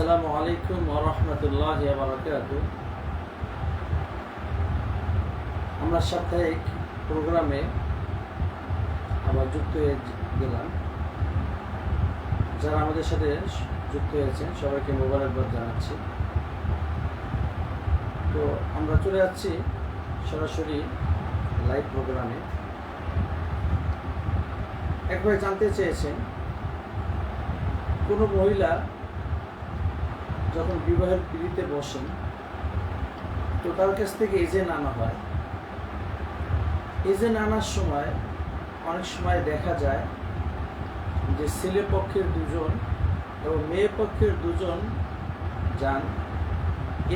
আসসালামু আলাইকুম ওয়া রাহমাতুল্লাহি ওয়া বারাকাতুহু। আমরা সাপ্তাহিক প্রোগ্রামে আবার যুক্ত হয়ে গেলাম। যারা আমাদের সাথে যুক্ত হয়েছেন সবাইকে মোবারকবাদ জানাচ্ছি। তো আমরা চলে যাচ্ছি সরাসরি লাইভ প্রোগ্রামে। এক ভাই জানতে চেয়েছেন, কোনো মহিলা যখন বিবাহের পিড়িতে বসেন তো তার কাছ থেকে এজেন্ট আনা হয়। এজেন্ট আনার সময় অনেক সময় দেখা যায় যে ছেলে পক্ষের দুজন এবং মেয়ে পক্ষের দুজন যান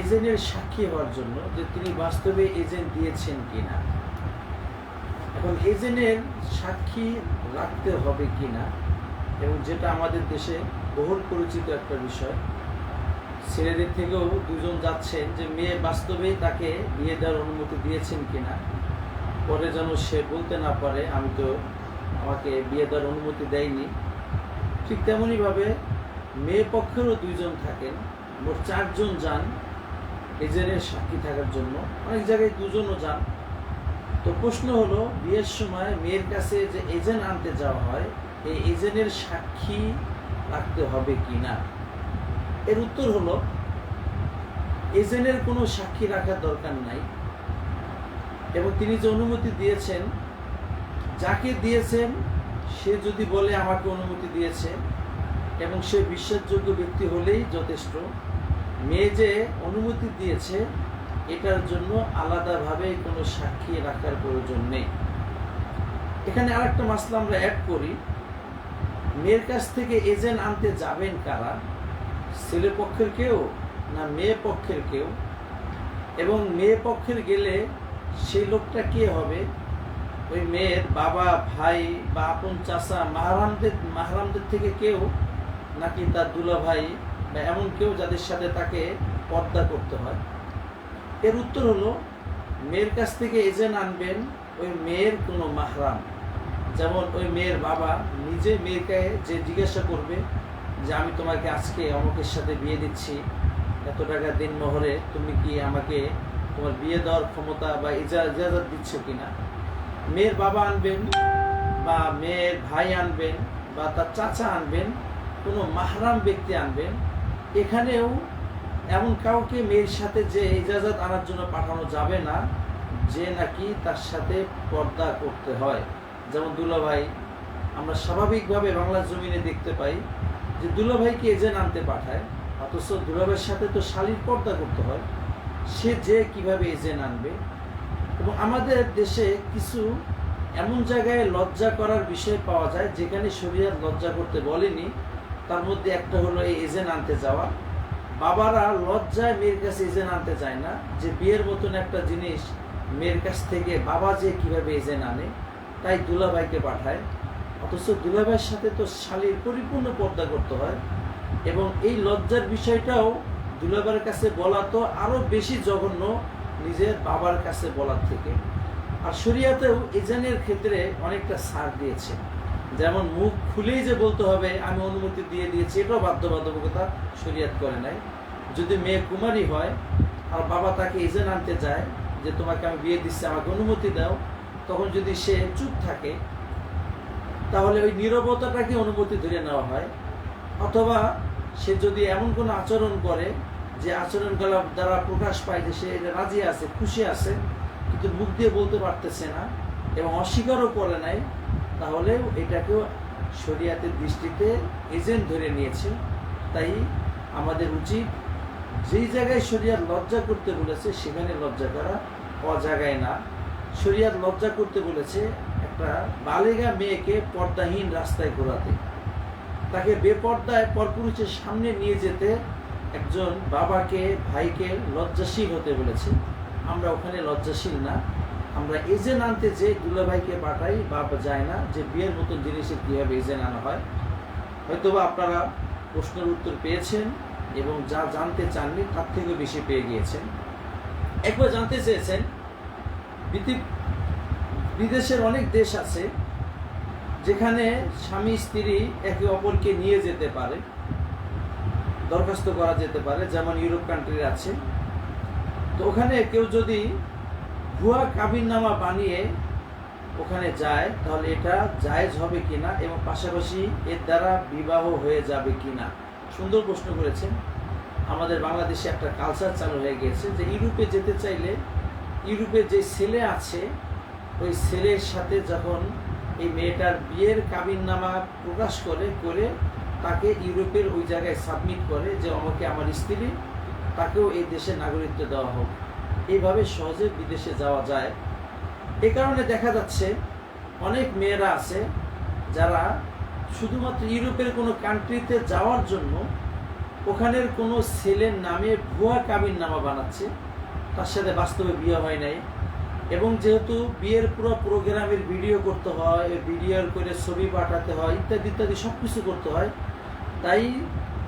এজেন্টের সাক্ষী হওয়ার জন্য যে তিনি বাস্তবে এজেন্ট দিয়েছেন কিনা। এখন এজেন্টের সাক্ষী রাখতে হবে কিনা, এবং যেটা আমাদের দেশে বহুল পরিচিত একটা বিষয়, ছেলেদের থেকেও দুজন যাচ্ছেন যে মেয়ে বাস্তবে তাকে বিয়ে দেওয়ার অনুমতি দিয়েছেন কিনা, পরে যেন সে বলতে না পারে আমি তো আমাকে বিয়ে দেওয়ার অনুমতি দেয়নি। ঠিক তেমনইভাবে মেয়ে পক্ষেরও দুইজন থাকেন, মোট চারজন যান এজেন্টের সাক্ষী থাকার জন্য। অনেক জায়গায় দুজনও যান। তো প্রশ্ন হলো, বিয়ের সময় মেয়ের কাছে যে এজেন্ট আনতে যাওয়া হয় এই এজেন্টের সাক্ষী রাখতে হবে কি না। এর উত্তর হলো, এজেন্টের কোনো সাক্ষী রাখার দরকার নাই। এবং তিনি যে অনুমতি দিয়েছেন, যাকে দিয়েছেন সে যদি বলে আমাকে অনুমতি দিয়েছে এবং সে বিশ্বাসযোগ্য ব্যক্তি হলেই যথেষ্ট। মেয়ে যে অনুমতি দিয়েছে এটার জন্য আলাদাভাবে কোনো সাক্ষী রাখার প্রয়োজন নেই। এখানে আরেকটা মাসলা আমরা অ্যাড করি, মেয়ের কাছ থেকে এজেন্ট আনতে যাবেন কারা, ছেলে পক্ষের কেউ না মেয়ে পক্ষের কেউ, এবং মেয়ে পক্ষের গেলে সেই লোকটা কে হবে, ওই মেয়ের বাবা, ভাই বা আপন চাচা, মাহরামদের থেকে কেউ, নাকি তার দুলা ভাই বা এমন কেউ যাদের সাথে তাকে পর্দা করতে হয়। এর উত্তর হলো, মেয়ের কাছ থেকে এজেন্ট আনবেন ওই মেয়ের কোনো মাহরাম। যেমন ওই মেয়ের বাবা নিজে মেয়েকে যে জিজ্ঞাসা করবে যে আমি তোমাকে আজকে অমুকের সাথে বিয়ে দিচ্ছি, এত টাকা দিন মোহরে, তুমি কি আমাকে তোমার বিয়ে দেওয়ার ক্ষমতা বা ইজাজত দিচ্ছ কিনা। মেয়ের বাবা আনবেন বা মেয়ের ভাই আনবেন বা তার চাচা আনবেন, কোনো মাহরাম ব্যক্তি আনবেন। এখানেও এমন কাউকে মেয়ের সাথে যে ইজাজত আনার জন্য পাঠানো যাবে না যে নাকি তার সাথে পর্দা করতে হয়। যেমন দুলাভাই, আমরা স্বাভাবিকভাবে বাংলার জমিনে দেখতে পাই যে দুলাভাইকে এজেন্ট আনতে পাঠায়, অথচ দুলাভাইয়ের সাথে তো শালীর পর্দা করতে হয়, সে যে কিভাবে এজেন্ট আনবে। এবং আমাদের দেশে কিছু এমন জায়গায় লজ্জা করার বিষয় পাওয়া যায় যেখানে শরীয়ত লজ্জা করতে বলেনি। তার মধ্যে একটা হলো এই এজেন্ট আনতে যাওয়া। বাবারা লজ্জায় মেয়ের কাছে এজেন্ট আনতে চায় না, যে বিয়ের মতন একটা জিনিস মেয়ের কাছ থেকে বাবা যে কিভাবে এজেন্ট আনে, তাই দুলাভাইকে পাঠায়। অথচ দুলাভাইয়ের সাথে তো শালীর পরিপূর্ণ পর্দা করতে হয়। এবং এই লজ্জার বিষয়টাও দুলাভাইয়ের কাছে বলা তো আরও বেশি জঘন্য নিজের বাবার কাছে বলার থেকে। আর শরিয়াতেও এজেন্টের ক্ষেত্রে অনেকটা ছাড় দিয়েছে। যেমন মুখ খুলেই যে বলতে হবে আমি অনুমতি দিয়ে দিয়েছি, এটাও বাধ্যবাধকতা শরিয়াত করে নাই। যদি মেয়ে কুমারী হয় আর বাবা তাকে এজেন্ট আনতে যায় যে তোমাকে আমি বিয়ে দিচ্ছি, আমাকে অনুমতি দাও, তখন যদি সে চুপ থাকে তাহলে ওই নীরবতাটাকে অনুমতি ধরে নেওয়া হয়। অথবা সে যদি এমন কোনো আচরণ করে যে আচরণ দ্বারা প্রকাশ পায় যে সে রাজি আছে, খুশি আছে, কিন্তু মুখ দিয়ে বলতে পারতেছে না এবং অস্বীকারও করে নাই, তাহলে এটাকেও শরিয়াতের দৃষ্টিতে এজেন্ট ধরে নিয়েছে। তাই আমাদের উচিত যেই জায়গায় শরিয়াত লজ্জা করতে বলেছে সেখানে লজ্জা করা, অজায়গায় না। শরিয়াত লজ্জা করতে বলেছে একটা বালেগা মেয়েকে পর্দাহীন রাস্তায় ঘোরাতে, তাকে বেপর্দায় পরপুরুষের সামনে নিয়ে যেতে একজন বাবাকে, ভাইকে লজ্জাশীল হতে বলেছে। আমরা ওখানে লজ্জাশীল না। আমরা এজেন্ট আনতে যে দুলাভাইকে পাঠাই, বাবা যায় না যে বিয়ের মতন জিনিসের কীভাবে এজেন্ট আনা হয়। হয়তোবা আপনারা প্রশ্নের উত্তর পেয়েছেন এবং যা জানতে চাননি তার থেকে বেশি পেয়ে গিয়েছেন। একবার জানতে চেয়েছেন, বিদেশের অনেক দেশ আছে যেখানে স্বামী স্ত্রী একে অপরকে নিয়ে যেতে পারে, দরখাস্ত করা যেতে পারে, যেমন ইউরোপ কান্ট্রি আছে। তো ওখানে কেউ যদি ভুয়া কাবিননামা বানিয়ে ওখানে যায় তাহলে এটা জায়েজ হবে কিনা এবং পাশাপাশি এর দ্বারা বিবাহ হয়ে যাবে কিনা। সুন্দর প্রশ্ন করেছেন। আমাদের বাংলাদেশে একটা কালচার চালু হয়ে গেছে যে ইউরোপে যেতে চাইলে ইউরোপে যে ছেলে আছে ওই ছেলের সাথে যখন এই মেয়েটার বিয়ের কাবিননামা প্রকাশ করে তাকে ইউরোপের ওই জায়গায় সাবমিট করে যে আমাকে আমার স্ত্রী, তাকেও এই দেশে নাগরিকত্ব দেওয়া হোক। এইভাবে সহজে বিদেশে যাওয়া যায়। এ কারণে দেখা যাচ্ছে অনেক মেয়েরা আছে যারা শুধুমাত্র ইউরোপের কোনো কান্ট্রিতে যাওয়ার জন্য ওখানের কোনো ছেলের নামে ভুয়া কাবিননামা বানাচ্ছে, তার সাথে বাস্তবে বিয়ে হয় নাই। এবং যেহেতু বিয়ের পুরো প্রোগ্রামের ভিডিও করতে হয়, ভিডিও করে ছবি পাঠাতে হয়, ইত্যাদি ইত্যাদি সব কিছু করতে হয়, তাই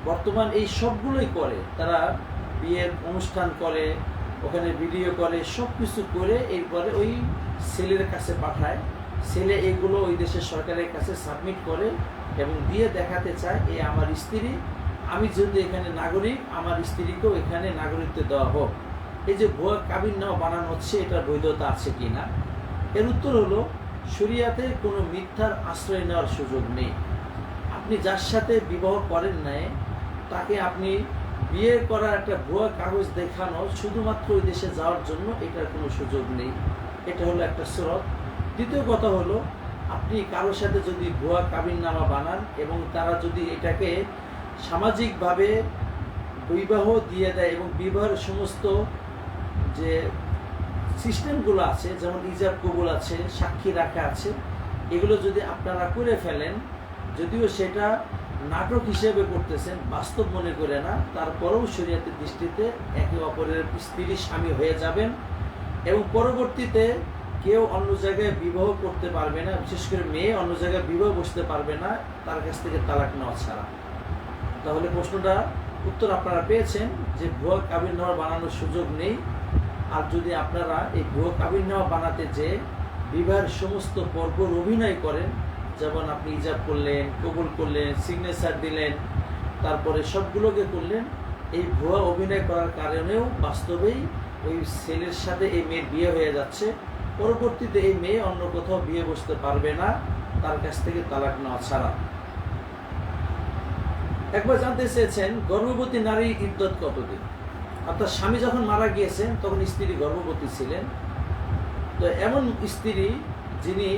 বর্তমান এই সবগুলোই করে। তারা বিয়ের অনুষ্ঠান করে, ওখানে ভিডিও করে, সব কিছু করে এরপরে ওই ছেলের কাছে পাঠায়। ছেলে এগুলো ওই দেশের সরকারের কাছে সাবমিট করে এবং দিয়ে দেখাতে চায় এই আমার স্ত্রী, আমি যেহেতু এখানে নাগরিক, আমার স্ত্রীকেও এখানে নাগরিকত্ব দেওয়া হোক। এই যে ভুয়া কাবিননামা বানানো হচ্ছে, এটার বৈধতা আছে কিনা? এর উত্তর হলো শরিয়াতে কোনো মিথ্যার আশ্রয় নেওয়ার সুযোগ নেই। আপনি যার সাথে বিবাহ করেন নাই তাকে আপনি বিয়ে করার একটা ভুয়া কাগজ দেখানো শুধুমাত্র ওই দেশে যাওয়ার জন্য, এটার কোনো সুযোগ নেই। এটা হলো একটা সুরত। দ্বিতীয় কথা হলো, আপনি কারোর সাথে যদি ভুয়া কাবিননামা বানান এবং তারা যদি এটাকে সামাজিকভাবে বিবাহ দিয়ে দেয় এবং বিবাহের সমস্ত যে সিস্টেমগুলো আছে, যেমন ইজাব কবুল আছে, সাক্ষী রাখা আছে, এগুলো যদি আপনারা করে ফেলেন, যদিও সেটা নাটক হিসেবে করতেছেন, বাস্তব মনে করে না, তারপরেও শরীয়তের দৃষ্টিতে একে অপরের স্ত্রী স্বামী হয়ে যাবেন এবং পরবর্তীতে কেউ অন্য জায়গায় বিবাহ করতে পারবে না, বিশেষ করে মেয়ে অন্য জায়গায় বিবাহ বসতে পারবে না তার কাছ থেকে তালাক নেওয়া ছাড়া। তাহলে প্রশ্নটা উত্তর আপনারা পেয়েছেন যে ভুয়া কাবিননামা বানানোর সুযোগ নেই। আর যদি আপনারা এই ভুয়া কাবিননামা বানাতে যে বিবাহের সমস্ত পর্বর অভিনয় করেন, যেমন আপনি ইজাব করলেন, কবুল করলেন, সিগনেচার দিলেন, তারপরে সবগুলোকে করলেন, এই ভুয়া অভিনয় করার কারণেও বাস্তবেই ওই ছেলের সাথে এই মেয়ের বিয়ে হয়ে যাচ্ছে। পরবর্তীতে এই মেয়ে অন্য কোথাও বিয়ে বসতে পারবে না তার কাছ থেকে তালাক নেওয়া ছাড়া। একবার জানতে চেয়েছেন গর্ভবতী নারীর ইদ্যত কতদিন? অর্থাৎ স্বামী যখন মারা গিয়েছেন তখন স্ত্রী গর্ভবতী ছিলেন। তো এমন স্ত্রী যিনি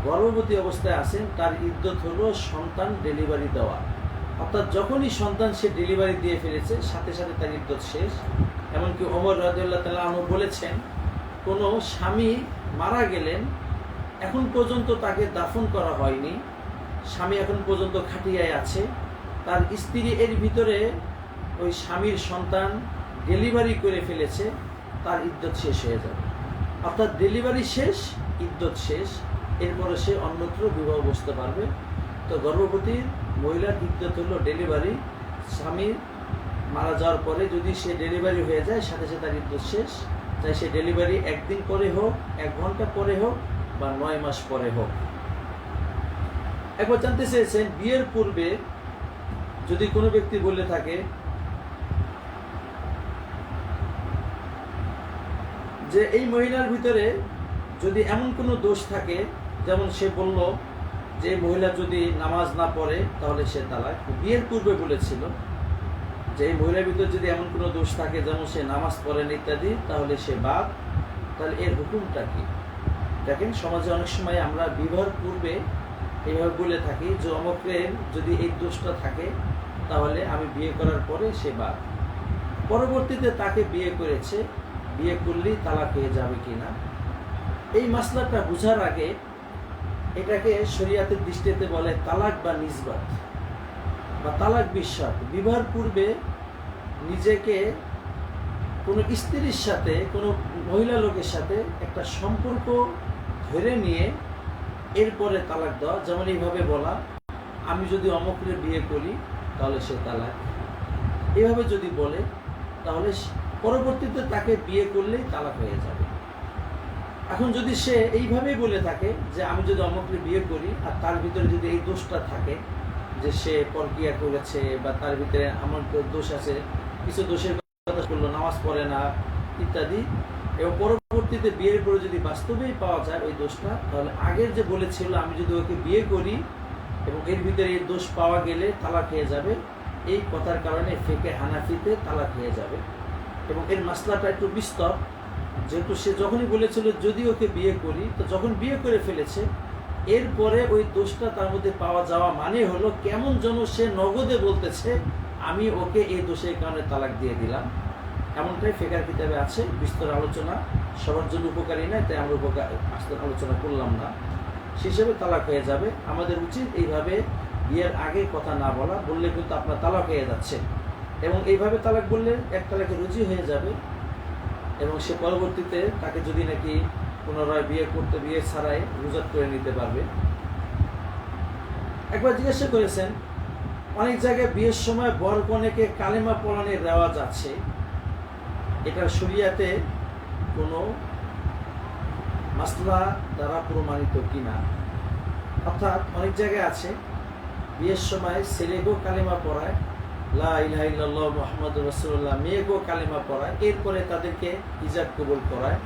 গর্ভবতী অবস্থায় আছেন তার ইদ্যত হলো সন্তান ডেলিভারি দেওয়া। অর্থাৎ যখনই সন্তান সে ডেলিভারি দিয়ে ফেলেছে সাথে সাথে তার ইদ্যত শেষ। এমনকি ওমর রাদিয়াল্লাহু তাআলা আনহু বলেছেন, কোনো স্বামী মারা গেলেন, এখন পর্যন্ত তাকে দাফন করা হয়নি, স্বামী এখন পর্যন্ত খাটিয়ায় আছে, তার স্ত্রী এর ভিতরে ওই স্বামীর সন্তান ডেলিভারি করে ফেলেছে, তার ইদ্যত শেষ হয়ে যাবে। অর্থাৎ ডেলিভারি শেষ, ইদ্যত শেষ, এরপরে সে অন্যত্র বিবাহ বসতে পারবে। তো গর্ভবতী মহিলার ইদ্যত হলো ডেলিভারি। স্বামী মারা যাওয়ার পরে যদি সে ডেলিভারি হয়ে যায় সাথে সাথে তার ইদ্যত শেষ, চাই সে ডেলিভারি একদিন পরে হোক, 1 ঘন্টা পরে হোক বা 9 মাস পরে হোক। একবার জানতে চেয়েছেন বিয়ের পূর্বে যদি কোনো ব্যক্তি বলে থাকে যে এই মহিলার ভিতরে যদি এমন কোনো দোষ থাকে, যেমন সে বলল যে মহিলা যদি নামাজ না পড়ে তাহলে সে তালাক, বিয়ের পূর্বে বলেছিল যে এই মহিলার ভিতরে যদি এমন কোনো দোষ থাকে যেমন সে নামাজ পড়েন ইত্যাদি, তাহলে সে বাদ। তাহলে এর হুকুমটা কি? দেখেন, সমাজে অনেক সময় আমরা বিবাহের পূর্বে এইভাবে বলে থাকি যে অমুকের যদি এই দোষটা থাকে তাহলে আমি বিয়ে করার পরে সে বাদ। পরবর্তীতে তাকে বিয়ে করেছে, বিয়ে করলেই তালাক হয়ে যাবে কিনা, এই মাসলাটা বোঝার আগে এটাকে শরিয়াতের দৃষ্টিতে বলে তালাক বা নিসবাত বা তালাক বিশ্বাস। বিবাহের পূর্বে নিজেকে কোনো স্ত্রীর সাথে, কোনো মহিলা লোকের সাথে একটা সম্পর্ক ধরে নিয়ে এরপরে তালাক দেওয়া। যেমন এইভাবে বলা, আমি যদি অমুকের বিয়ে করি তাহলে সে তালাক, এইভাবে যদি বলে তাহলে পরবর্তীতে তাকে বিয়ে করলেই তালাক হয়ে যাবে। এখন যদি সে এইভাবেই বলে থাকে যে আমি যদি অমুকের বিয়ে করি আর তার ভিতরে যদি এই দোষটা থাকে যে সে পরকিয়া করেছে বা তার ভিতরে আমার দোষ আছে, কিছু দোষের কথা বললো, নামাজ পড়ে না ইত্যাদি, এবং পরবর্তীতে বিয়ের পরে যদি বাস্তবেই পাওয়া যায় ওই দোষটা, তাহলে আগের যে বলেছিল আমি যদি ওকে বিয়ে করি এবং এর ভিতরে এই দোষ পাওয়া গেলে তালাক হয়ে যাবে, এই কথার কারণে ফিকহে হানাফিতে তালাক হয়ে যাবে। এবং এর মাসলাটা একটু বিস্তর, যেহেতু সে যখনই বলেছিল যদি ওকে বিয়ে করি, তো যখন বিয়ে করে ফেলেছে এরপরে ওই দোষটা তার মধ্যে পাওয়া যাওয়া মানে হলো কেমন যেন সে নগদে বলতেছে আমি ওকে এই দোষের কারণে তালাক দিয়ে দিলাম। এমনটাই ফিকহের কিতাবে আছে, বিস্তর আলোচনা সবার জন্য উপকারী নয়, তাই আমরা আলোচনা করলাম না। সেই হিসেবে তালাক হয়ে যাবে। আমাদের উচিত এইভাবে বিয়ের আগে কথা না বলা, বললে কিন্তু আপনার তালাক হয়ে যাচ্ছে, এবং এইভাবে তালাক বললে এক তালাকে রুজি হয়ে যাবে, এবং সে পরবর্তীতে তাকে যদি নাকি পুনরায় বিয়ে ছাড়াই রুজাত করে নিতে পারবে। একবার জিজ্ঞাসা করেছেন, অনেক জায়গায় বিয়ের সময় বর কনেকে কালেমা পড়ানোর রেওয়াজ আছে, এটা শরিয়াতে কোনো মাসলা দ্বারা প্রমাণিত কিনা। অর্থাৎ অনেক জায়গায় আছে বিয়ের সময় ছেলেকেও কালেমা পড়ায়, লা ইলাহা ইল্লাল্লাহ মুহাম্মাদুর রাসূলুল্লাহ, মেয়েকেও কালেমা পড়ায়, এরপরে তাদেরকে ইজাব কবুল করায়।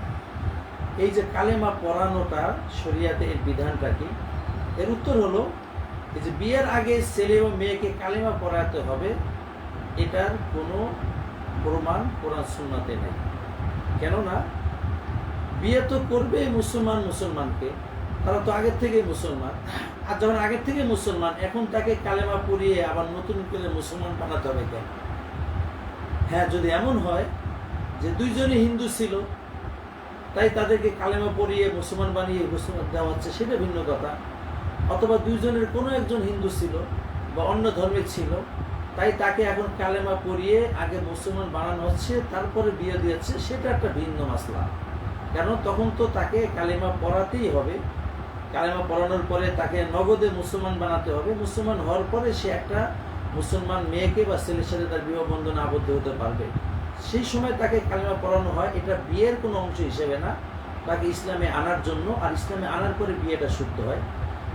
এই যে কালেমা পড়ানোটা শরিয়াতে এর বিধানটা কি? এর উত্তর হলো এই যে বিয়ের আগে ছেলে ও মেয়েকে কালেমা পড়াতে হবে, এটার কোনো প্রমাণ কোরআন সুন্নাতে নেই। কেননা বিয়ে তো করবে মুসলমানকে, তারা তো আগের থেকেই মুসলমান, আর যখন আগের থেকে মুসলমান এখন তাকে কালেমা পড়িয়ে আবার নতুন করে মুসলমান বানাতে হবে কেন? হ্যাঁ, যদি এমন হয় যে দুইজনই হিন্দু ছিল তাই তাদেরকে কালেমা পড়িয়ে মুসলমান বানিয়ে মুসলমান দেওয়া হচ্ছে, সেটা ভিন্ন কথা। অথবা দুইজনের কোনো একজন হিন্দু ছিল বা অন্য ধর্মের ছিল, তাই তাকে এখন কালেমা পড়িয়ে আগে মুসলমান বানানো হচ্ছে, তারপরে বিয়ে দিয়েছে, সেটা একটা ভিন্ন মাসলা। কেন? তখন তো তাকে কালেমা পড়াতেই হবে, কালেমা পড়ানোর পরে তাকে নগদে মুসলমান বানাতে হবে। মুসলমান হওয়ার পরে সে একটা মুসলমান মেয়েকে বা ছেলের সাথে তার বিবাহ বন্ধনে আবদ্ধ হতে পারবে, সেই সময় তাকে কালেমা পড়ানো হয়। এটা বিয়ের কোনো অংশ হিসেবে না, তাকে ইসলামে আনার জন্য, আর ইসলামে আনার পরে বিয়েটা শুদ্ধ হয়।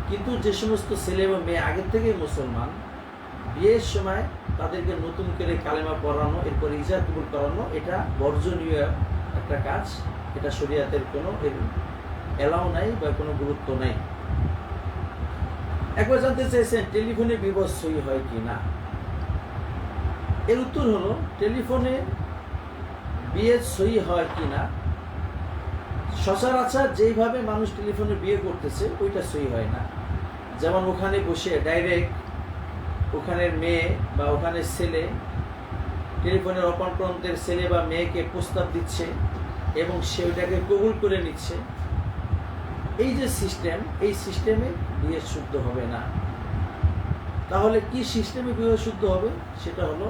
কিন্তু যে সমস্ত ছেলে এবং মেয়ে আগের থেকেই মুসলমান, বিয়ের সময় তাদেরকে নতুন করে কালেমা পড়ানো, এরপরে ইজাব কবুল করানো, এটা বর্জনীয় একটা কাজ। এটা শরিয়াতের কোনো এলাও নাই বা কোনো গুরুত্ব নাই। একবার জানতে চাইছেন টেলিফোনে বিবাহ সই হয় কি না। এর উত্তর হলো টেলিফোনে বিয়ে সই হয় কি না, সচরাচর যেইভাবে মানুষ টেলিফোনে বিয়ে করতেছে ওইটা সই হয় না। যেমন ওখানে বসে ডাইরেক্ট ওখানের মেয়ে বা ওখানের ছেলে টেলিফোনের অপর প্রান্তের ছেলে বা মেয়েকে প্রস্তাব দিচ্ছে এবং সে ওইটাকে কবুল করে নিচ্ছে, এই যে সিস্টেম, এই সিস্টেমে বিয়ে শুদ্ধ হবে না। তাহলে কি সিস্টেমে বিয়ে শুদ্ধ হবে? সেটা হলো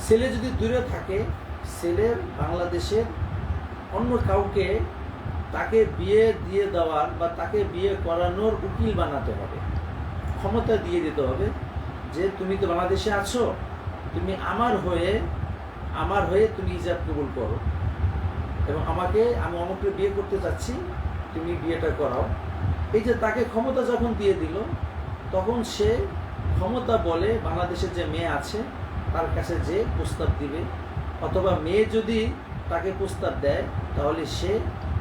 ছেলে যদি দূরে থাকে, ছেলের বাংলাদেশের অন্য কাউকে তাকে বিয়ে দিয়ে দেওয়ার বা তাকে বিয়ে করানোর উকিল বানাতে হবে, ক্ষমতা দিয়ে দিতে হবে যে তুমি তো বাংলাদেশে আছো, তুমি আমার হয়ে তুমি ইজাব কবুল করো এবং আমি অমুককে বিয়ে করতে চাচ্ছি, তুমি বিয়েটা করাও। এই যে তাকে ক্ষমতা যখন দিয়ে দিল, তখন সে ক্ষমতা বলে বাংলাদেশের যে মেয়ে আছে তার কাছে যে প্রস্তাব দিবে, অথবা মেয়ে যদি তাকে প্রস্তাব দেয় তাহলে সে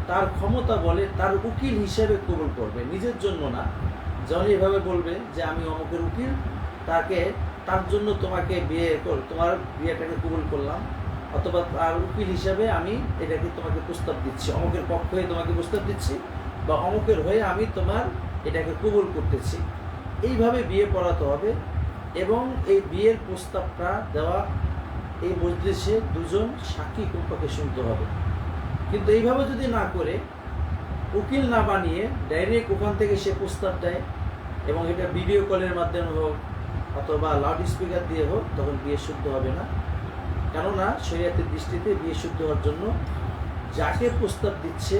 তার ক্ষমতা বলে তার উকিল হিসেবে কবুল করবে, নিজের জন্য না। যখন এইভাবে বলবে যে আমি অমুকের উকিল, তার জন্য তোমাকে তোমার বিয়েটাকে কবুল করলাম, অথবা তার উকিল হিসাবে আমি এটাকে তোমাকে প্রস্তাব দিচ্ছি, অমুকের পক্ষ হয়ে তোমাকে প্রস্তাব দিচ্ছি, বা অমুকের হয়ে আমি তোমার এটাকে কবুল করতেছি, এইভাবে বিয়ে পড়াতে হবে। এবং এই বিয়ের প্রস্তাবটা দেওয়া এই মজলিসে দুজন সাক্ষী কমপক্ষে শুনতে হবে। কিন্তু এইভাবে যদি না করে, উকিল না বানিয়ে ডাইরেক্ট ওখান থেকে সে প্রস্তাব দেয় এবং এটা ভিডিও কলের মাধ্যমে হোক অথবা লাউড স্পিকার দিয়ে হোক, তখন বিয়ে শুদ্ধ হবে না। কেননা শরিয়াতের দৃষ্টিতে বিয়ে শুদ্ধ হওয়ার জন্য যাকে প্রস্তাব দিচ্ছে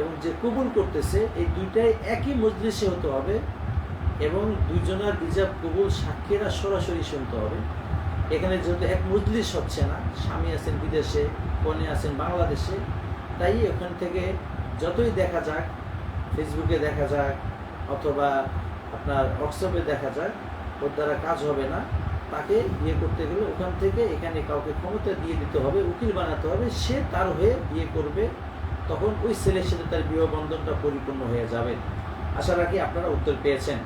এবং যে কবুল করতেছে, এই দুইটাই একই মজলিসে হতে হবে এবং দুইজনের ইজাব কবুল সাক্ষীরা সরাসরি শুনতে হবে। এখানে যেহেতু এক মজলিস হচ্ছে না, স্বামী আছেন বিদেশে, কনে আছেন বাংলাদেশে, তাই ওখান থেকে যতই দেখা যাক, ফেসবুকে দেখা যাক অথবা আপনার হোয়াটসঅ্যাপে দেখা যাক, ওর দ্বারা কাজ হবে না, তাকে বিয়ে করতে গেলে ওখান থেকে এখানে কাউকে ক্ষমতা দিয়ে দিতে হবে, উকিল বানাতে হবে, সে তার হয়ে বিয়ে করবে, তখন ওই ছেলের সাথে তার বিবাহ বন্ধনটা পরিপূর্ণ হয়ে যাবে। আশা রাখি আপনারা উত্তর পেয়েছেন।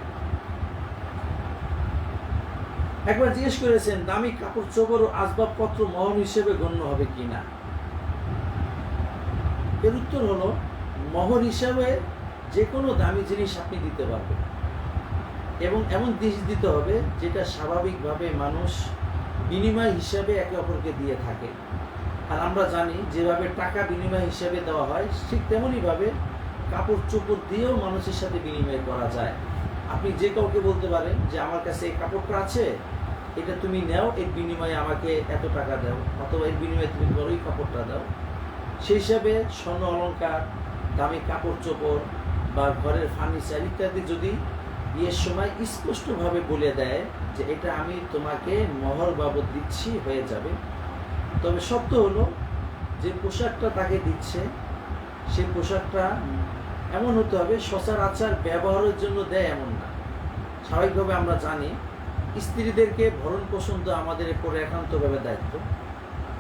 একবার জিজ্ঞেস করেছেন, দামি কাপড় চোপড় ও আসবাবপত্র মহর হিসেবে গণ্য হবে কিনা। এর উত্তর হলো, মহর হিসাবে যে কোনো দামি জিনিস আপনি দিতে পারবেন, এবং এমন জিনিস দিতে হবে যেটা স্বাভাবিকভাবে মানুষ বিনিময় হিসাবে একে অপরকে দিয়ে থাকে। আর আমরা জানি যেভাবে টাকা বিনিময় হিসাবে দেওয়া হয়, ঠিক তেমনইভাবে কাপড় চোপড় দিয়েও মানুষের সাথে বিনিময় করা যায়। আপনি যে কাউকে বলতে পারেন যে আমার কাছে এই কাপড়টা আছে, এটা তুমি নাও, এর বিনিময়ে আমাকে এত টাকা দাও, অথবা এর বিনিময়ে তুমি বড় ওই কাপড়টা দাও। সেই হিসাবে স্বর্ণ অলংকার, দামি কাপড় চোপড় বা ঘরের ফার্নিচার ইত্যাদি যদি বিয়ের সময় স্পষ্টভাবে বলে দেয় যে এটা আমি তোমাকে মহর বাবদ দিচ্ছি, হয়ে যাবে। তবে শর্ত হলো, যে পোশাকটা তাকে দিচ্ছে সেই পোশাকটা এমন হতে হবে সচরাচর ব্যবহারের জন্য দেয় এমন না। স্বাভাবিকভাবে আমরা জানি স্ত্রীদেরকে ভরণ পোষণ তো আমাদের উপরে একান্তভাবে দায়িত্ব।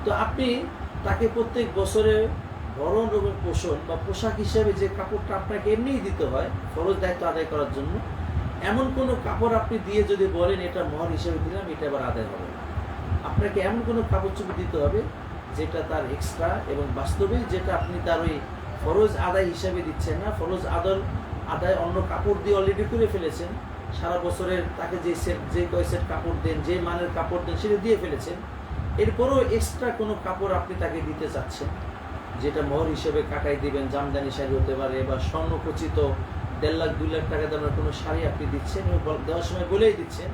তো আপনি তাকে প্রত্যেক বছরে ভরণ এবং পোষণ বা পোশাক হিসেবে যে কাপড়টা আপনাকে এমনিই দিতে হয় ফরজ দায়িত্ব আদায় করার জন্য, এমন কোনো কাপড় আপনি দিয়ে যদি বলেন এটা মহর হিসেবে দিলাম, এটা আবার আদায় হবে না। আপনাকে এমন কোনো কাপড় চোপড় দিতে হবে যেটা তার এক্সট্রা, এবং বাস্তবে যেটা আপনি তার ওই ফরজ আদায় হিসাবে দিচ্ছেন না, ফরজ আদায় অন্য কাপড় দিয়ে অলরেডি করে ফেলেছেন, সারা বছরের তাকে যে কয় সেট কাপড় দেন, যে মানের কাপড় দেন সেটা দিয়ে ফেলেছেন, এরপরও এক্সট্রা কোনো কাপড় আপনি তাকে দিতে চাচ্ছেন যেটা মহর হিসেবে কাটাই দিবেন। জামদানি শাড়ি হতে পারে, বা স্বর্ণখচিত 1.5 লাখ 2 লাখ টাকা দামের কোনো শাড়ি আপনি দিচ্ছেন, এবং দেওয়ার সময় বলেই দিচ্ছেন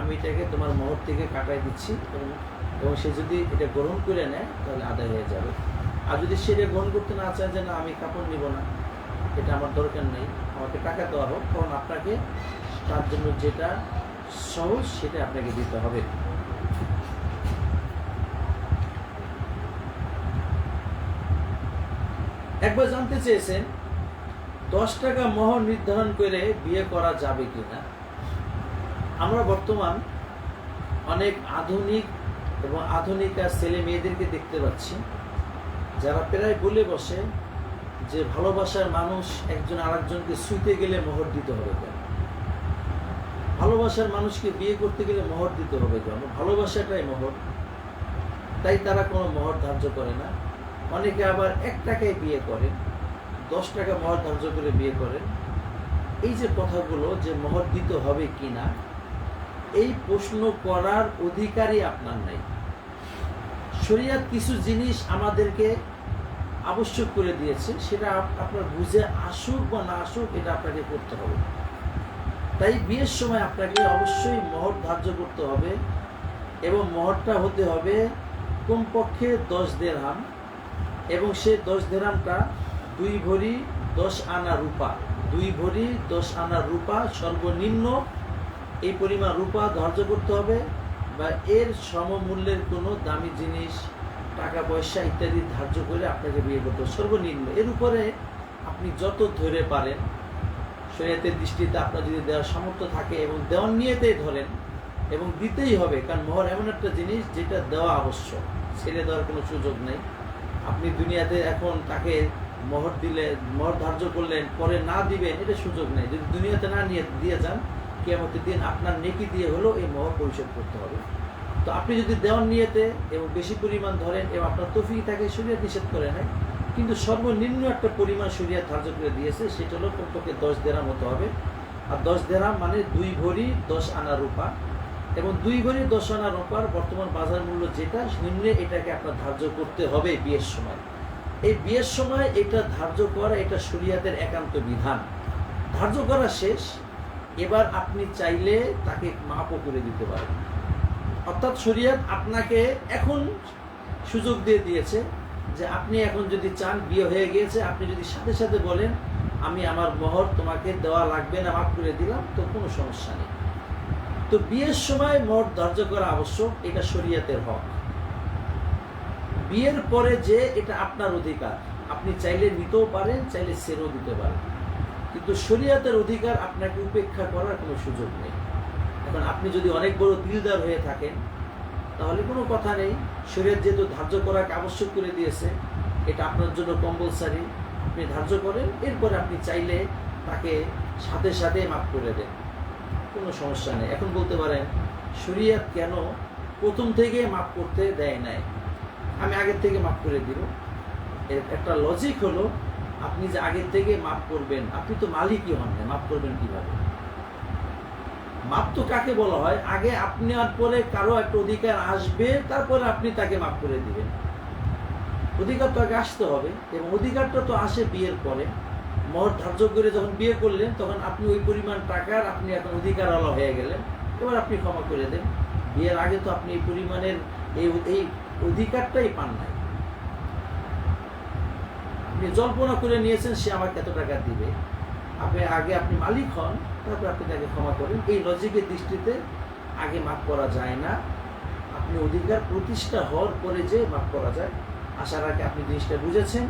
আমি এটাকে তোমার মহর থেকে কাটাই দিচ্ছি, এবং সে যদি এটা গ্রহণ করে নেয় তাহলে আদায় হয়ে যাবে। আর যদি সেটা গ্রহণ করতে না চায় যে না আমি কাপড় নিব না, এটা আমার দরকার নেই, আমাকে টাকা দেওয়া হোক, কারণ আপনাকে তার জন্য যেটা সহজ সেটা আপনাকে দিতে হবে। একবার জানতে চেয়েছেন 10 টাকা মোহর নির্ধারণ করে বিয়ে করা যাবে কিনা। আমরা বর্তমান অনেক আধুনিক এবং আধুনিকা ছেলে মেয়েদেরকে দেখতে পাচ্ছি যারা প্রায় বলে বসে যে ভালোবাসার মানুষ একজন আরেকজনকে ছুঁতে গেলে মোহর দিতে হবে কেন, ভালোবাসার মানুষকে বিয়ে করতে গেলে মোহর দিতে হবে কেন, ভালোবাসাটাই মোহর, তাই তারা কোনো মোহর ধার্য করে না। অনেকে আবার 1 টাকায় বিয়ে করেন, 10 টাকা মোহর ধার্য করে বিয়ে করেন। এই যে কথাগুলো যে মোহর দিতে হবে কিনা, এই প্রশ্ন করার অধিকারই আপনার নাই। শরীয়ত কিছু জিনিস আমাদেরকে আবশ্যক করে দিয়েছে, সেটা আপনার বুঝে আসুক বা না আসুক এটা আপনাকে করতে হবে। তাই বিয়ের সময় আপনাকে অবশ্যই মোহর ধার্য করতে হবে, এবং মোহরটা হতে হবে কমপক্ষে 10 দিরহাম, এবং সেই 10 দিরহামটা 2 ভরি 10 আনা রূপা, 2 ভরি 10 আনা রূপা সর্বনিম্ন এই পরিমাণ রূপা ধার্য করতে হবে, বা এর সমমূল্যের কোনো দামি জিনিস, টাকা পয়সা ইত্যাদি ধার্য করে আপনাকে বিয়ে করতে হবে সর্বনিম্ন। এর উপরে আপনি যত ধরে পারেন, শরীয়তের দৃষ্টিতে আপনার যদি দেওয়ার সামর্থ্য থাকে এবং দেওয়ার নিয়েতেই ধরেন, এবং দিতেই হবে, কারণ মোহর এমন একটা জিনিস যেটা দেওয়া আবশ্যক, ছেড়ে দেওয়ার কোনো সুযোগ নেই। আপনি দুনিয়াতে এখন তাকে মোহর দিলে, মোহর ধার্য করলেন, পরে না দিবেন এটা সুযোগ নেই। যদি দুনিয়াতে না নিয়ে দিয়ে যান, কিয়ামতের দিন আপনার নেকি দিয়ে হলেও এই মোহর পরিশোধ করতে হবে। তো আপনি যদি দেওয়ার নিয়েতে এবং বেশি পরিমাণ ধরেন এবং আপনার তৌফিক থাকে, শরীয়ত নিষেধ করে নাই, কিন্তু সর্বনিম্ন একটা পরিমাণ শরীয়ত ধার্য করে দিয়েছে, সেটা হলো কমপক্ষে 10 দিরহাম হতে হবে। আর 10 দিরহাম মানে 2 ভরি 10 আনা রূপা, এবং 2 ভরি 10 আনা রূপার বর্তমান বাজার মূল্য যেটা, নিম্নে এটাকে আপনার ধার্য করতে হবে বিয়ের সময়। এই বিয়ের সময় এটা ধার্য করা, এটা শরীয়তের একান্ত বিধান। ধার্য করা শেষ, এবার আপনি চাইলে তাকে মাপও করে দিতে পারেন। অর্থাৎ শরীয়ত আপনাকে এখন সুযোগ দিয়ে দিয়েছে যে আপনি এখন যদি চান, বিয়ে হয়ে গিয়েছে, আপনি যদি সাথে সাথে বলেন আমি আমার মোহর তোমাকে দেওয়া লাগবে না, মাফ করে দিলাম, তো কোনো সমস্যা নেই। তো বিয়ের সময় মোহর ধার্য করা আবশ্যক, এটা শরীয়তের হক। বিয়ের পরে যে এটা আপনার অধিকার, আপনি চাইলে নিতেও পারেন, চাইলে ছেড়েও দিতে পারেন, কিন্তু শরীয়তের অধিকার আপনাকে উপেক্ষা করার কোনো সুযোগ নেই। এখন আপনি যদি অনেক বড় দিলদার হয়ে থাকেন তাহলে কোনো কথা নেই, শরীয়ত যেহেতু ধার্য করাকে আবশ্যক করে দিয়েছে, এটা আপনার জন্য কম্পালসারি, আপনি ধার্য করেন, এরপরে আপনি চাইলে তাকে সাথে সাথে মাফ করে দেন, কোনো সমস্যা নেই। এখন বলতে পারেন শরীয়ত কেন প্রথম থেকে মাফ করতে দেয় নাই, আমি আগের থেকে মাফ করে দিব। এর একটা লজিক হলো, আপনি যে আগের থেকে মাফ করবেন, আপনি তো মালিকই হন না, মাফ করবেন কিভাবে? মাপ তো কাকে বলা হয়, আগে আপনি আর পরে কারো একটা অধিকার আসবে, তারপরে আপনি তাকে মাফ করে দিবেন। অধিকার তো আগে আসতে হবে, এবং অধিকারটা তো আসে বিয়ের পরে। মহর ধার্য করে যখন বিয়ে করলেন, তখন আপনি ওই পরিমাণ টাকার আপনি এখন অধিকারওয়ালা হয়ে গেলেন, এবার আপনি ক্ষমা করে দেন। বিয়ের আগে তো আপনি এই পরিমাণের এই অধিকারটাই পান নাই। আপনি জল্পনা করে নিয়েছেন সে আমাকে এত টাকা দিবে, আপনি মালিক হন, তারপর আপনি তাকে ক্ষমা করেন। এই লজিকের দৃষ্টিতে আগে মাফ করা যায় না, আপনি অধিকার প্রতিষ্ঠা হওয়ার পরে যে মাফ করা যায়। আশা রাখি আপনি জিনিসটা বুঝেছেন,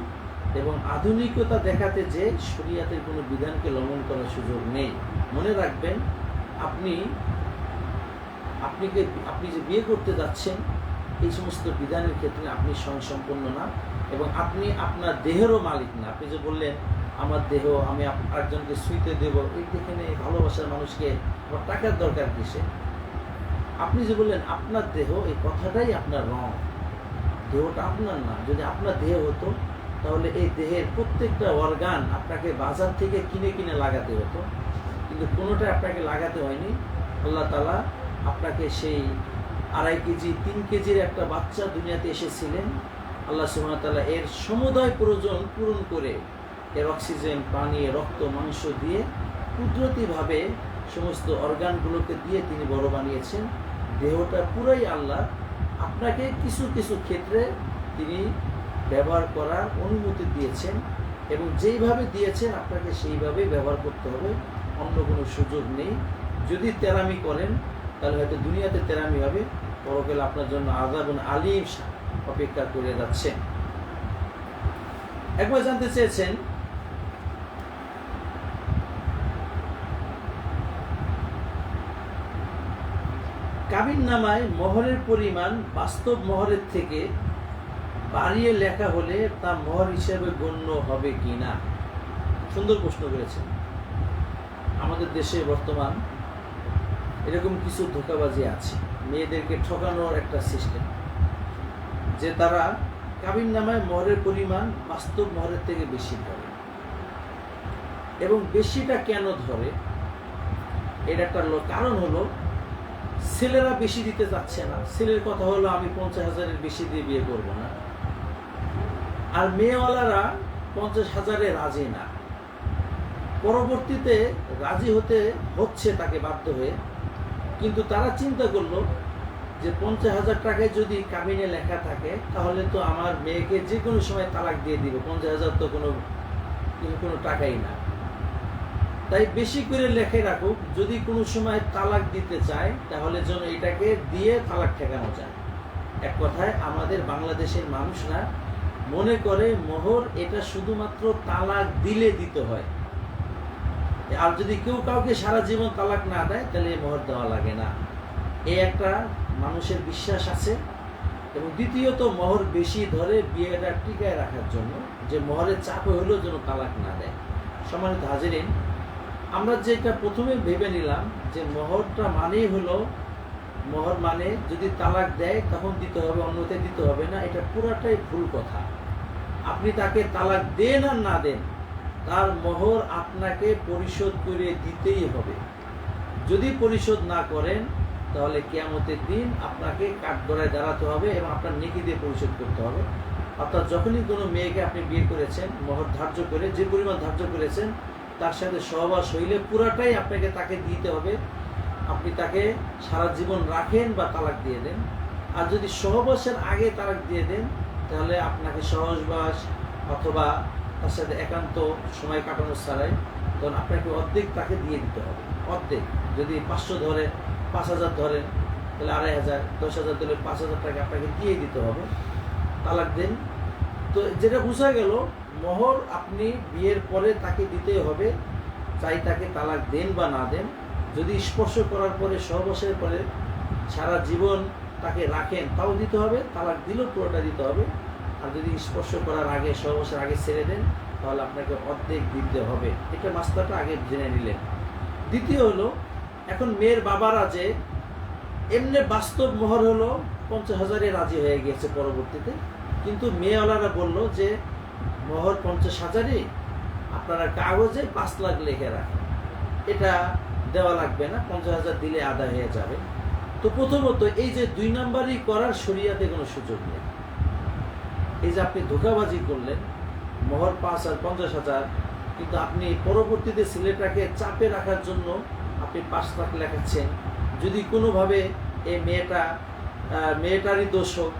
এবং আধুনিকতা দেখাতে যে শরীয়তের কোনো বিধানকে লঙ্ঘন করার সুযোগ নেই। মনে রাখবেন, আপনি যে বিয়ে করতে যাচ্ছেন, এই সমস্ত বিধানের ক্ষেত্রে আপনি স্বয়ংসম্পন্ন না, এবং আপনি আপনার দেহেরও মালিক না। আপনি যে বললেন আমার দেহ আমি আরেকজনকে ছুঁইতে দেব, এই দেখেনে ভালোবাসার মানুষকে আমার টাকার দরকার কিসে? আপনি যে বললেন আপনার দেহ, এই কথাটাই আপনার রং। দেহটা আপনার না। যদি আপনার দেহ হতো, তাহলে এই দেহের প্রত্যেকটা অর্গান আপনাকে বাজার থেকে কিনে কিনে লাগাতে হতো, কিন্তু কোনোটাই আপনাকে লাগাতে হয়নি। আল্লাহ তাআলা আপনাকে সেই 2.5 কেজি 3 কেজির একটা বাচ্চা দুনিয়াতে এসেছিলেন। আল্লাহ সুবহানাহু ওয়া তাআলা এর সমুদয় প্রয়োজন পূরণ করে, এর অক্সিজেন, পানি, রক্ত, মাংস দিয়ে কুদরতিভাবে সমস্ত অর্গানগুলোকে দিয়ে তিনি বড় বানিয়েছেন। দেহটা পুরাই আল্লাহ। আপনাকে কিছু কিছু ক্ষেত্রে তিনি ব্যবহার করার অনুমতি দিয়েছেন, এবং যেইভাবে দিয়েছেন আপনাকে সেইভাবেই ব্যবহার করতে হবে, অন্য কোনো সুযোগ নেই। যদি তেরামি করেন, তাহলে হয়তো দুনিয়াতে তেরামি হবে, পরকালে আপনার জন্য আযাবুন আলীম অপেক্ষা করে যাচ্ছে। একবার জানতে চেয়েছেন, কাবিননামায় মোহরের পরিমাণ বাস্তব মোহরের থেকে বাড়িয়ে লেখা হলে তা মোহর হিসেবে গণ্য হবে কি না? সুন্দর প্রশ্ন করেছেন। আমাদের দেশে বর্তমান এরকম কিছু ধোঁকাবাজি আছে, মেয়েদেরকে ঠকানোর একটা সিস্টেম, যে তারা কাবিননামায় মোহরের পরিমাণ বাস্তব মোহরের থেকে বেশি ধরে। এবং বেশিটা কেন ধরে, এর একটা কারণ হলো, ছেলেরা বেশি দিতে যাচ্ছে না। ছেলের কথা হলো আমি 50,000-এর বেশি দিয়ে বিয়ে করব না, আর মেয়েওয়ালারা 50,000-এ রাজি না। পরবর্তীতে রাজি হচ্ছে তাকে বাধ্য হয়ে, কিন্তু তারা চিন্তা করলো যে 50,000 টাকায় যদি কাবিনে লেখা থাকে, তাহলে তো আমার মেয়েকে যে কোনো সময় তালাক দিয়ে দিব, 50,000 তো কোনো টাকাই না। তাই বেশি করে লেখে রাখুক, যদি কোনো সময় তালাক দিতে চায় তাহলে যেন এটাকে দিয়ে তালাক ঠেকানো যায়। এক কথায় আমাদের বাংলাদেশের মানুষরা মনে করে মোহর এটা শুধুমাত্র তালাক দিলে দিতে হয়, আর যদি কেউ কাউকে সারা জীবন তালাক না দেয় তাহলে মোহর দেওয়া লাগে না। এই একটা মানুষের বিশ্বাস আছে। এবং দ্বিতীয়ত, মোহর বেশি ধরে বিয়েটা টিকায় রাখার জন্য, যে মোহরের চাপ হলেও যেন তালাক না দেয়। সম্মানিত হাজিরিন, আমরা যেটা প্রথমে ভেবে নিলাম যে মোহরটা মানেই হলো, মোহর মানে যদি তালাক দেয় তখন দিতে হবে, অন্যথায় দিতে হবে না, এটা পুরাটাই ভুল কথা। আপনি তাকে তালাক দেন আর না দেন, তার মোহর আপনাকে পরিশোধ করে দিতেই হবে। যদি পরিশোধ না করেন, তাহলে কিয়ামতের দিন আপনাকে কাঠগড়ায় দাঁড়াতে হবে এবং আপনার নেকি দিয়ে পরিশোধ করতে হবে। অর্থাৎ যখনই কোনো মেয়েকে আপনি বিয়ে করেছেন, মোহর ধার্য করে যে পরিমাণ ধার্য করেছেন, তার সাথে সহবাস হইলে পুরাটাই আপনাকে তাকে দিতে হবে। আপনি তাকে সারা জীবন রাখেন বা তালাক দিয়ে দেন। আর যদি সহবাসের আগে তালাক দিয়ে দেন, তাহলে আপনাকে সহবাস অথবা তার সাথে একান্ত সময় কাটানো ছাড়াই, তখন আপনাকে অর্ধেক তাকে দিয়ে দিতে হবে। অর্ধেক, যদি 500 ধরে, 5,000 ধরেন, তাহলে 2,500, 10,000 ধরে 5,000 টাকা আপনাকে দিয়ে দিতে হবে। তালাক দেন। তো যেটা বোঝা গেল, মোহর আপনি বিয়ের পরে তাকে দিতেই হবে, চাই তাকে তালাক দেন বা না দেন। যদি স্পর্শ করার পরে সহবাসের পরে সারা জীবন তাকে রাখেন তাও দিতে হবে, তালাক দিলেও পুরোটা দিতে হবে। আর যদি স্পর্শ করার আগে সহবাসের আগে ছেড়ে দেন তাহলে আপনাকে অর্ধেক দিতে হবে। এটা মাসলাটা আগে জেনে নিলেন। দ্বিতীয় হলো, এখন মেয়ের বাবারা যে এমনি বাস্তব মোহর হলো 50,000-এ রাজি হয়ে গিয়েছে পরবর্তীতে, কিন্তু মেয়েওয়ালারা বলল যে মোহর 50,000-ই, আপনারা কাগজে 5 লাখ লিখে রাখেন, এটা দেওয়া লাগবে না, 50,000 দিলে আদায় হয়ে যাবে। তো প্রথমত এই যে 2 নাম্বারই করার শরিয়াতে কোনো সুযোগ নেই। এই যে আপনি ধোঁকাবাজি করলেন, মোহর 5 আর 50,000, কিন্তু আপনি পরবর্তীতে ছেলেটাকে চাপে রাখার জন্য আপনি 5 লাখ লেখাচ্ছেন। যদি কোনোভাবে এই মেয়েটারই দোষ হোক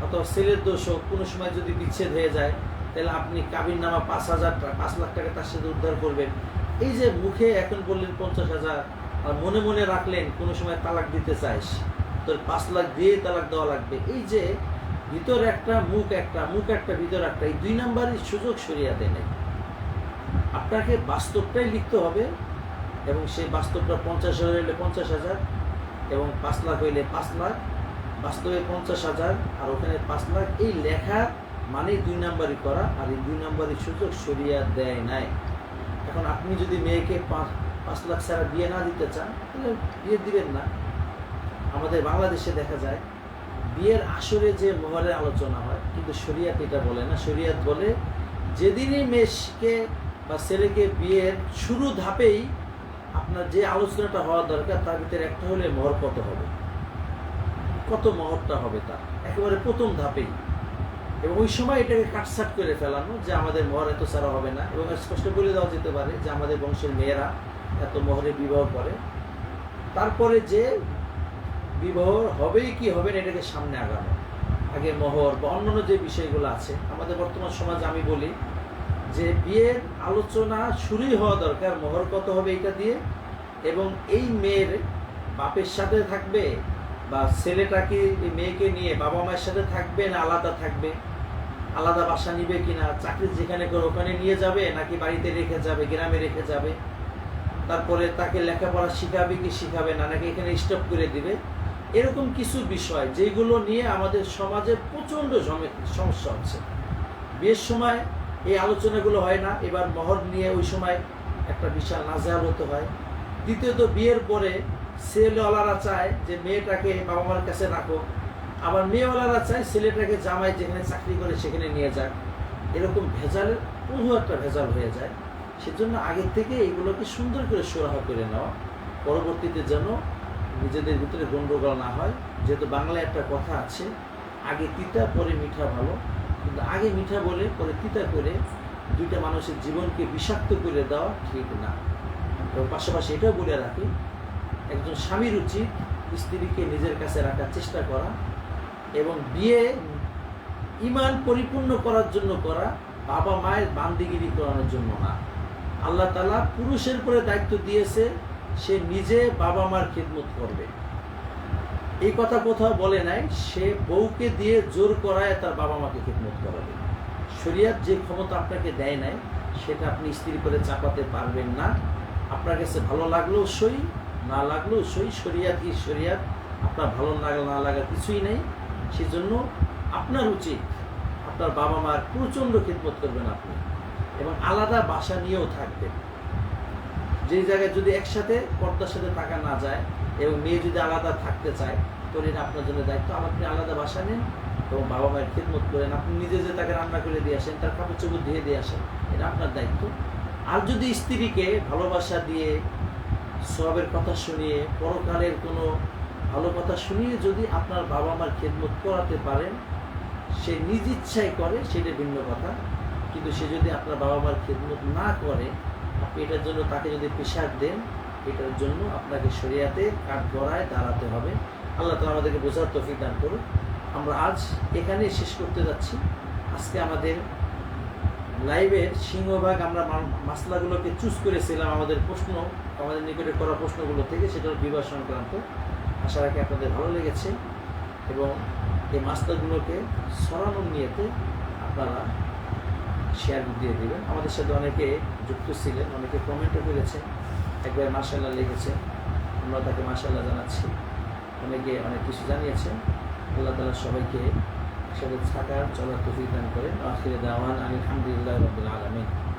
অথবা ছেলের দোষ হোক, কোনো সময় যদি বিচ্ছেদ হয়ে যায়, তাহলে আপনি কাবিননামা 5 লাখ টাকা তার সাথে উদ্ধার করবেন। এই যে মুখে এখন বললেন 50,000 আর মনে মনে রাখলেন কোনো সময় তালাক দিতে চাইস, তোর 5 লাখ দিয়ে তালাক দেওয়া লাগবে। এই যে ভিতর একটা মুখ একটা ভিতর একটা, এই 2 নাম্বারই সুযোগ শরিয়াতে নেই। আপনাকে বাস্তবটাই লিখতে হবে, এবং সেই বাস্তবটা 50,000 হইলে 50,000 এবং 5 লাখ হইলে 5 লাখ, বাস্তবে 50,000 আর ওখানে 5 লাখ, এই লেখা মানে 2 নাম্বারই করা। আর এই 2 নাম্বারই সুযোগ শরিয়া দেয় নাই। এখন আপনি যদি মেয়েকে 5 লাখ ছাড়া বিয়ে না দিতে চান তাহলে বিয়ে দিবেন না। আমাদের বাংলাদেশে দেখা যায় বিয়ের আসরে যে মোহরের আলোচনা হয়, কিন্তু শরিয়াত এটা বলে না। শরিয়াত বলে যেদিনই মেয়েকে বা ছেলেকে বিয়ের শুরু ধাপেই আপনার যে আলোচনাটা হওয়া দরকার, তার ভিতরে একটা হলে মোহর কত হবে, কত মোহরটা হবে, তার একেবারে প্রথম ধাপেই। এবং ওই সময় এটাকে কাটছাট করে ফেলানো যে আমাদের মোহর এত ছাড়া হবে না, এবং স্পষ্ট বলে দেওয়া যেতে পারে যে আমাদের বংশের মেয়েরা এত মোহরে বিবাহ করে। তারপরে যে বিবাহ হবেই কি হবে না এটাকে সামনে আগানো, আগে মোহর বা অন্যান্য যে বিষয়গুলো আছে। আমাদের বর্তমান সমাজে আমি বলি যে বিয়ের আলোচনা শুরুই হওয়া দরকার মোহর কত হবে এটা দিয়ে, এবং এই মেয়ের বাপের সাথে থাকবে বা ছেলেটাকে এই মেয়েকে নিয়ে বাবা মায়ের সাথে থাকবে না আলাদা থাকবে, আলাদা বাসা নিবে কিনা, চাকরি যেখানে করে ওখানে নিয়ে যাবে নাকি বাড়িতে রেখে যাবে, গ্রামে রেখে যাবে, তারপরে তাকে লেখাপড়া শিখাবে কি শিখাবে না, নাকি এখানে স্টপ করে দিবে। এরকম কিছু বিষয় যেগুলো নিয়ে আমাদের সমাজে প্রচণ্ড সমস্যা হচ্ছে। বিয়ের সময় এই আলোচনাগুলো হয় না, এবার মোহর নিয়ে ওই সময় একটা বিশাল নাজেহাল হতে হয়। দ্বিতীয়ত বিয়ের পরে ছেলেওয়ালারা চায় যে মেয়েটাকে বাবা মার কাছে রাখো, আবার মেয়েওয়ালারা চায় ছেলেটাকে জামাই যেখানে চাকরি করে সেখানে নিয়ে যাক। এরকম ভেজালের বহু একটা ভেজাল হয়ে যায়। সেজন্য আগের থেকে এগুলোকে সুন্দর করে সুরাহা করে নেওয়া, পরবর্তীতে যেন নিজেদের ভিতরে গণ্ডগোল না হয়। যেহেতু বাংলায় একটা কথা আছে, আগে তিতা পরে মিঠা ভালো, কিন্তু আগে মিঠা বলে পরে তিতা করে দুইটা মানুষের জীবনকে বিষাক্ত করে দেওয়া ঠিক না। এবং পাশাপাশি এটাও বলে রাখি, একজন স্বামীর উচিত স্ত্রীকে নিজের কাছে রাখার চেষ্টা করা, এবং বিয়ে ঈমান পরিপূর্ণ করার জন্য করা, বাবা মায়ের বান্দিগিরি করানোর জন্য না। আল্লাহ তাআলা পুরুষের উপরে দায়িত্ব দিয়েছে সে নিজে বাবা মার খিদমত করবে। এই কথা কোথাও বলে নাই সে বউকে দিয়ে জোর করায় তার বাবা মাকে খিদমত করাবে। শরিয়াত যে ক্ষমতা আপনাকে দেয় নাই সেটা আপনি স্ত্রী করে চাপাতে পারবেন না। আপনার কাছে ভালো লাগলেও সই, না লাগলেও সই। শরিয়াত কি শরিয়াত, আপনার ভালো না লাগা কিছুই নেই। সেজন্য আপনার উচিত আপনার বাবা মার প্রচণ্ড খিদমত করবেন আপনি, এবং আলাদা বাসা নিয়েও থাকবেন। যে জায়গায় যদি একসাথে পর্দার সাথে থাকা না যায় এবং মেয়ে যদি আলাদা থাকতে চায়, তাহলে এটা আপনার জন্য দায়িত্ব। আপনি আলাদা বাসা নেন এবং বাবা মায়ের খিদমত করেন। আপনি নিজে যে তাকে রান্না করে দিয়ে আসেন, তার কাপড় চোপড় ধুয়ে দিয়ে আসেন, এটা আপনার দায়িত্ব। আর যদি স্ত্রীকে ভালোবাসা দিয়ে, সবের কথা শুনিয়ে, পরকালের কোনো ভালো কথা শুনিয়ে যদি আপনার বাবা মার খিদমত করাতে পারেন, সে নিজ ইচ্ছায় করে সেটা ভিন্ন কথা। কিন্তু সে যদি আপনার বাবা মার খিদমত না করে, আপনি এটার জন্য তাকে যদি প্রেশার দেন, এটার জন্য আপনাকে শরিয়াতে কাঠগড়ায় দাঁড়াতে হবে। আল্লাহ তাআলা আমাদেরকে বোঝার তৌফিক দান করুন। আমরা আজ এখানেই শেষ করতে যাচ্ছি। আজকে আমাদের লাইভের সিংহভাগ আমরা মাসলাগুলোকে চুজ করেছিলাম আমাদের নিকটে করা প্রশ্নগুলো থেকে, সেটা বিবাহ সংক্রান্ত। আশা রাখি আপনাদের ভালো লেগেছে, এবং এই মাসলাগুলোকে সরানোর নিয়েতে আপনারা শেয়ার দিয়ে দেবেন। আমাদের সাথে অনেকে যুক্ত ছিলেন, অনেকে কমেন্টও করেছেন, একবার মাশাআল্লাহ লিখেছেন। আমরা তাকে মাশাআল্লাহ জানাচ্ছি। অনেকে অনেক কিছু জানিয়েছেন। আল্লাহ তাআলা সবাইকে একসাথে থাকার চলার তৌফিক দান করেন। আখির দাওয়ান আলহামদুলিল্লাহি রাব্বিল আলামিন।